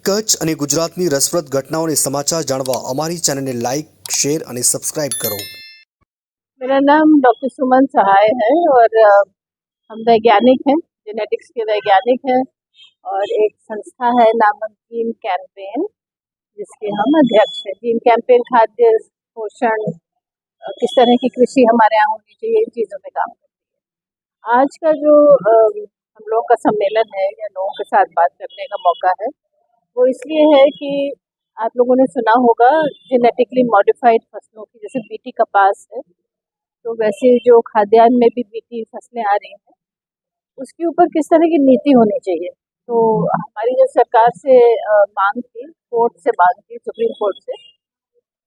કચ્છ અને ગુજરાતની રસપ્રદ ઘટનાઓને સમાચાર જાણવા અમારી ચેનલને લાઇક, शेयर અને સબસ્ક્રાઇબ કરો। मेरा नाम डॉक्टर सुमन सहाय है और हम वैज्ञानिक हैं, जेनेटिक्स के वैज्ञानिक हैं और एक संस्था है नामक जीन कैंपेन, जिसके हम अध्यक्ष हैं। जीन कैंपेन खाद्य पोषण, किस तरह की कृषि हमारे यहाँ होनी चाहिए, इन चीज़ों पे काम करती है। आज का जो हम लोगों का सम्मेलन है या लोगों के साथ बात करने का मौका है, वो इसलिए है कि आप लोगों ने सुना होगा जेनेटिकली मॉडिफाइड फसलों की, जैसे बीटी कपास है, तो वैसे जो खाद्यान्न में भी बीटी फसलें आ रही हैं, उसके ऊपर किस तरह की नीति होनी चाहिए। तो हमारी जो सरकार से मांग थी, कोर्ट से मांग थी, सुप्रीम कोर्ट से,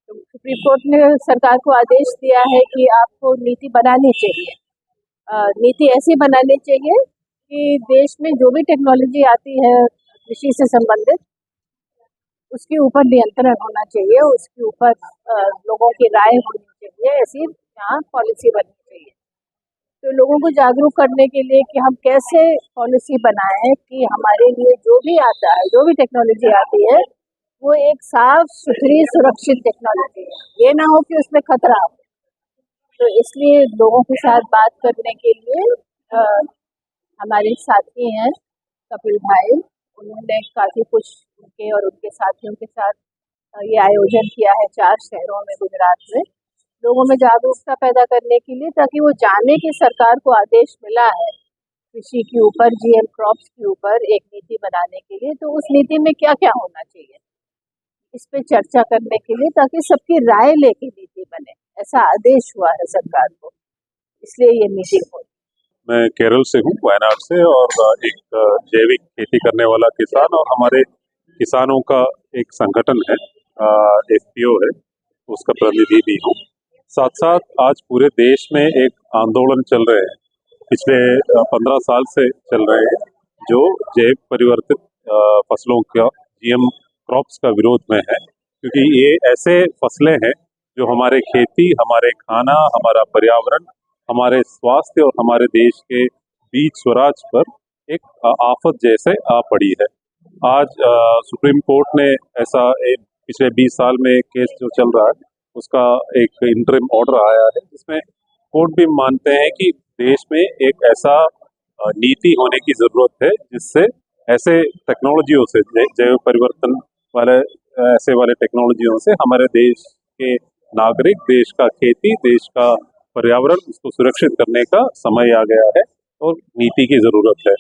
तो सुप्रीम कोर्ट ने सरकार को आदेश दिया है कि आपको नीति बनानी चाहिए। नीति ऐसी बनानी चाहिए कि देश में जो भी टेक्नोलॉजी आती है कृषि से संबंधित, उसके ऊपर नियंत्रण होना चाहिए, उसके ऊपर लोगों की राय होनी चाहिए, ऐसी यहाँ पॉलिसी बननी चाहिए। तो लोगों को जागरूक करने के लिए कि हम कैसे पॉलिसी बनाएं कि हमारे लिए जो भी आता है, जो भी टेक्नोलॉजी आती है, वो एक साफ सुथरी सुरक्षित टेक्नोलॉजी है, ये ना हो कि उसमें खतरा हो। तो इसलिए लोगों के साथ बात करने के लिए हमारे साथी हैं कपिल भाई, उन्होंने काफ़ी कुछ उनके और उनके साथियों के साथ ये आयोजन किया है 4 शहरों में गुजरात में, लोगों में जागरूकता पैदा करने के लिए, ताकि वो जाने कि सरकार को आदेश मिला है कृषि के ऊपर, जीएम क्रॉप्स के ऊपर एक नीति बनाने के लिए, तो उस नीति में क्या क्या होना चाहिए, इस पे चर्चा करने के लिए, ताकि सबकी राय लेके नीति बने। ऐसा आदेश हुआ है सरकार को, इसलिए ये मीटिंग हुई। मैं केरल से हूँ, वायनाड से, और एक जैविक खेती करने वाला किसान और हमारे किसानों का एक संगठन है, एफपीओ है, उसका प्रतिनिधि भी हूँ। साथ साथ आज पूरे देश में एक आंदोलन चल रहे हैं, पिछले 15 साल से चल रहे हैं, जो जैव परिवर्तित फसलों का, जीएम क्रॉप्स का विरोध में है, क्योंकि ये ऐसे फसलें हैं जो हमारे खेती, हमारे खाना, हमारा पर्यावरण, हमारे स्वास्थ्य और हमारे देश के बीच स्वराज पर एक आफत जैसे आ पड़ी है। आज सुप्रीम कोर्ट ने ऐसा पिछले 20 साल में एक केस जो चल रहा है, उसका एक इंटरिम ऑर्डर आया है, जिसमें कोर्ट भी मानते हैं कि देश में एक ऐसा नीति होने की जरूरत है, जिससे ऐसे टेक्नोलॉजियों से, जैव परिवर्तन वाले ऐसे वाले टेक्नोलॉजियों से हमारे देश के नागरिक, देश का खेती, देश का पर्यावरण, उसको सुरक्षित करने का समय आ गया है और नीति की जरूरत है।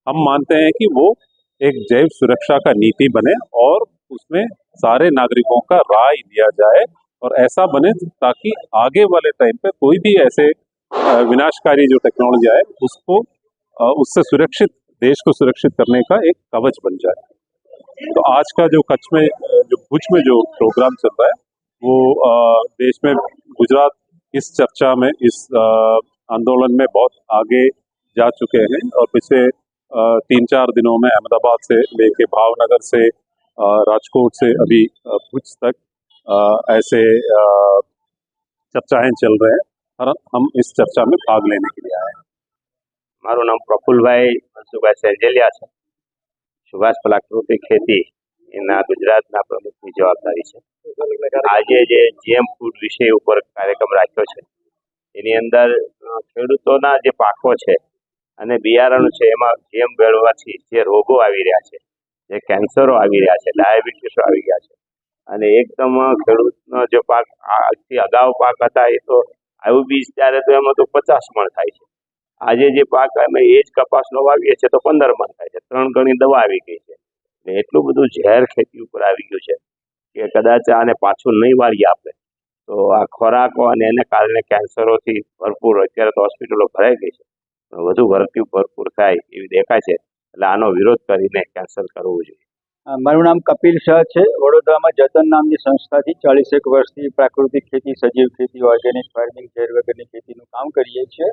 हम मानते हैं कि वो एक जैव सुरक्षा का नीति बने और उसमें सारे नागरिकों का राय लिया जाए, और ऐसा बने ताकि आगे वाले टाइम पे कोई भी ऐसे विनाशकारी जो टेक्नोलॉजी आए, उसको उससे सुरक्षित, देश को सुरक्षित करने का एक कवच बन जाए। तो आज का जो कच्छ में, जो भुज में जो प्रोग्राम चल रहा है, वो देश में, गुजरात इस चर्चा में, इस आंदोलन में बहुत आगे जा चुके हैं, और पिछले 3-4 दिनों में अहमदाबाद से लेके भावनगर से, राजकोट से अभी भुज तक ऐसे चर्चाएं चल रहे हैं, और हम इस चर्चा में भाग लेने के लिए आए हैं। मारू नाम प्रफुल्लभाई मनसुखभाई सेंजेलिया है। सुभाष प्राकृतिक खेती एना गुजरातना प्रमुखनी जवाबदारी है। आज जे जीएम फूड विषय पर कार्यक्रम राख्यो छे, एनी अंदर खेडूतोना जे पाको छे अने बियारणो छे, एमां जीएम भेळवाथी जे रोगो आवी रह्या छे, जे केन्सरो आवी रह्या छे, डाયાબિટીસો आवी गया छे, अने एकदम खेडूतनो जो पाक आथी अगाऊ पाक हता, ए तो आव्युं बीज त्यारे तो एमां तो 50 मण थाय छे। आजे जे पाक अमे ए ज कपासनो वावीए छे तो 15 मण थाय छे। 3 गणी दवा आवी गई छे, એટલે એટલું બધું ઝેર ખેતી ઉપર આવી ગયું છે કે કદાચ આને પાછું નહીં વાળીએ આપણે તો આ ખોરાકો અને એને કારણે કેન્સરોથી ભરપૂર, અત્યારે તો હોસ્પિટલો ભરાઈ ગઈ છે, વધુ મૃત્યુ ભરપૂર થાય એવી દેખાય છે, એટલે આનો વિરોધ કરીને કેન્સલ કરવું જોઈએ। મારું નામ કપિલ શાહ છે। વડોદરામાં જતન નામની સંસ્થાથી 41 વર્ષથી પ્રાકૃતિક ખેતી, સજીવ खेती, ઓર્ગેનિક ફાર્મિંગ, ઝેર વગરની ખેતીનું કામ કરીએ છીએ,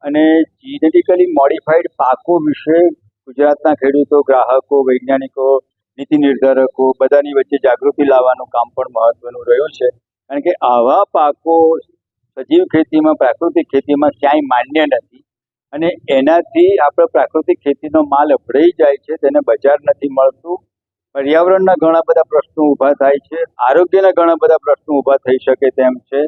અને જીનેટિકલી મોડિફાઈડ પાકો વિશે ગુજરાતના ખેડૂતો, ગ્રાહકો, વૈજ્ઞાનિકો, નીતિ નિર્ધારકો બધાની વચ્ચે જાગૃતિ લાવવાનું કામ પણ મહત્વનું રહ્યું છે, કારણ કે આવા પાકો સજીવ ખેતીમાં, પ્રાકૃતિક ખેતીમાં ક્યાંય માન્ય નથી, અને એનાથી આપણે પ્રાકૃતિક ખેતીનો માલ અભળાઈ જાય છે, તેને બજાર નથી મળતું, પર્યાવરણના ઘણા બધા પ્રશ્નો ઊભા થાય છે, આરોગ્યના ઘણા બધા પ્રશ્નો ઊભા થઈ શકે તેમ છે.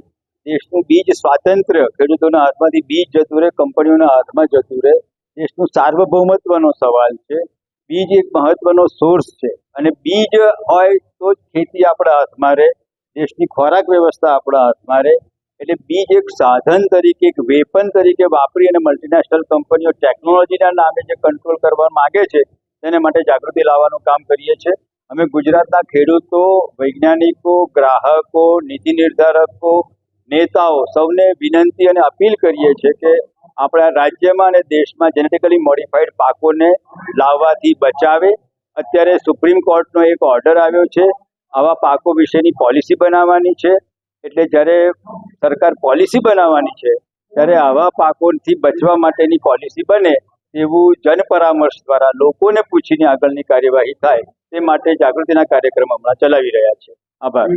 દેશનું બીજ સ્વાતંત્ર્ય, ખેડૂતોના હાથમાંથી બીજ જતું રહે, કંપનીઓના હાથમાં જતું રહે, દેશનું સાર્વભૌમત્વનો સવાલ છે. બીજ એક મહત્વનો સોર્સ છે અને બીજ હોય તો જ ખેતી આપણા હાથમાં રહે, દેશની ખોરાક વ્યવસ્થા આપણા હાથમાં રહે. એટલે બીજ એક સાધન તરીકે, એક વેપન તરીકે વાપરી અને મલ્ટીનેશનલ કંપનીઓ ટેકનોલોજીના નામે જે કંટ્રોલ કરવા માંગે છે તેને માટે જાગૃતિ લાવવાનું કામ કરીએ છીએ. અમે ગુજરાતના ખેડૂતો, વૈજ્ઞાનિકો, ગ્રાહકો, નીતિ નિર્ધારકો, નેતાઓ સૌને વિનંતી અને અપીલ કરીએ છીએ કે આપણા રાજ્યમાં અને દેશમાં જેનેટિકલી મોડિફાઈડ પાકોને લાવવાથી બચાવે. અત્યારે સુપ્રીમ કોર્ટનો એક ઓર્ડર આવ્યો છે, આવા પાકો વિશેની પોલિસી બનાવવાની છે. એટલે જ્યારે સરકાર પોલિસી બનાવવાની છે ત્યારે આવા પાકોથી બચવા માટેની પોલિસી બને એવું જનપરામર્શ દ્વારા લોકોને પૂછીને આગળની કાર્યવાહી થાય તે માટે જાગૃતિના કાર્યક્રમ હમણાં ચલાવી રહ્યા છે. આભાર.